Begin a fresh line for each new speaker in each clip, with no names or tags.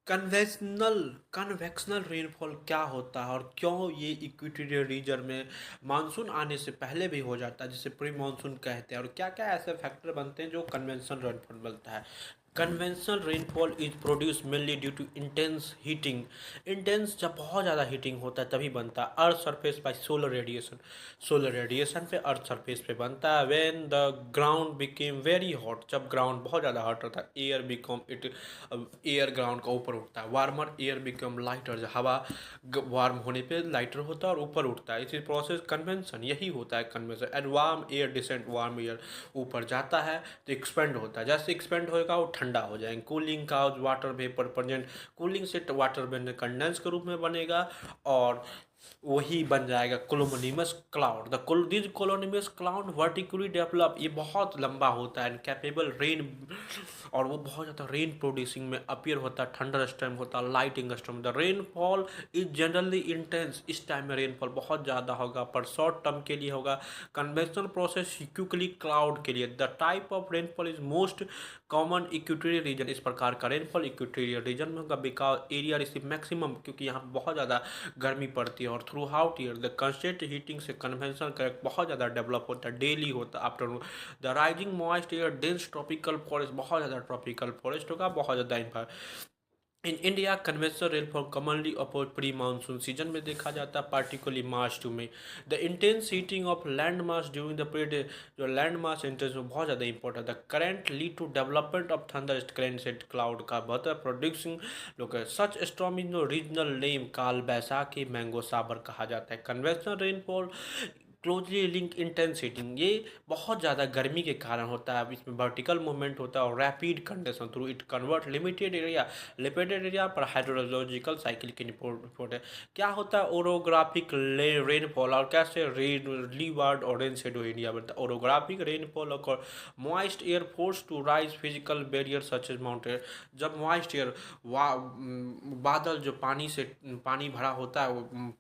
Convectional rainfall क्या होता है और क्यों ये इक्वेटोरियल रीजन में मानसून आने से पहले भी हो जाता है, जिसे प्री मानसून कहते हैं, और क्या क्या ऐसे फैक्टर बनते हैं जो कन्वेंशनल रेनफॉल बनता है। Conventional rainfall is produce mainly due to intense heating. Intense जब बहुत ज़्यादा हीटिंग होता है तभी बनता है। Earth surface by solar radiation, solar radiation पे अर्थ सरफेस पे बनता है। When the ground became very hot, जब ग्राउंड बहुत ज़्यादा हॉट होता है, air become it, air ground का ऊपर उठता है। वार्मर एयर बिकम लाइटर, हवा वार्म होने पे लाइटर होता है और ऊपर उठता है। इसी प्रोसेस कन्वेंशन, यही होता है convention. And warm air descent, warm air ऊपर जाता है तो एक्सपेंड होता है, जैसे एक्सपेंड होएगा वो ठंडा हो जाएगा। कूलिंग का वाटर वेपर प्रेजेंट, कूलिंग से वाटर वेपर कंडेंस के रूप में बनेगा और वही बन जाएगा cumulonimbus cloud. This cumulonimbus cloud vertically develop, ये बहुत लंबा होता है, कैपेबल रेन, और वो बहुत ज़्यादा रेन प्रोड्यूसिंग में अपीयर होता है। थंडर स्टॉर्म होता है, lighting storm. The rainfall is generally intense, इस टाइम में रेनफॉल बहुत ज़्यादा होगा, पर शॉर्ट टर्म के लिए होगा। कन्वेंशनल प्रोसेस क्विकली क्लाउड के लिए। The type of rainfall is most common equatorial region, इस प्रकार का रेनफॉल इक्वेटोरियल रीजन में होगा। बिकॉज एरिया रिसीव मैक्सिमम, क्योंकि यहाँ बहुत ज़्यादा गर्मी पड़ती है, और throughout year the constant heating से कन्वेंशनल करेक्ट बहुत ज़्यादा डेवलप होता है, डेली होता है afternoon. The rising moist air dense tropical forest, बहुत ज़्यादा ट्रॉपिकल फॉरेस्ट होगा, बहुत ज़्यादा। In India conventional rainfall commonly oppose pre monsoon season में देखा जाता है, particularly March to May. The intense heating of land mass during the period, जो लैंड मास इंटेंस में बहुत ज़्यादा इंपॉर्टेंट है। The current lead to development of thunder current set cloud का बहुत प्रोड्यूसिंग लोग such storm in regional name call Baisakhi mango shower कहा जाता है। Conventional rainfall closely link intensity, ये बहुत ज़्यादा गर्मी के कारण होता है। अब इसमें वर्टिकल मूवमेंट होता है और rapid condition through it convert limited area limited area पर हाइड्रोलॉजिकल साइकिल की रिपोर्ट है। क्या होता है ओरोग्राफिक रेनफॉल, और कैसे रेन लीवार्ड और रेन शेडो एरिया बनता है। ओरोग्राफिक रेनफॉल और moist air force to rise physical barrier such as mountain, जब मॉइस्ट एयर बादल जो पानी से पानी भरा होता है वो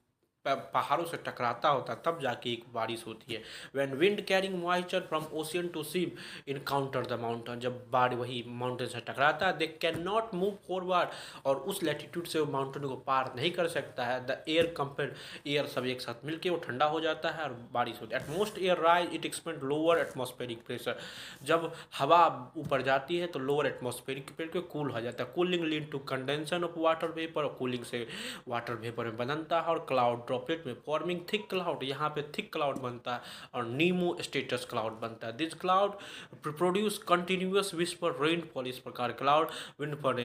पहाड़ों से टकराता होता है, तब जाके एक बारिश होती है। When wind carrying moisture from ocean to sea encounter the mountain, जब बाढ़ वही माउंटेन से टकराता है, they can not move forward, और उस लैटिट्यूड से वो माउंटेन को पार नहीं कर सकता है। द एयर कंपेयर, एयर सब एक साथ मिलकर वो ठंडा हो जाता है और बारिश होती है। Utmost air rise it expand lower atmospheric pressure, जब हवा ऊपर जाती है तो लोअर एटमॉस्फेरिक प्रेशर कूल हो जाता है। Cooling lead to condensation of water vapour, और कूलिंग से वाटर वेपर में बनता है, और क्लाउड ड्रॉपलेट में फॉर्मिंग थिक क्लाउड, यहाँ पे थिक क्लाउड बनता है और नीमो स्टेटस क्लाउड बनता है। This cloud produce continuous whisper rainfall, इस प्रकार क्लाउड विंड पर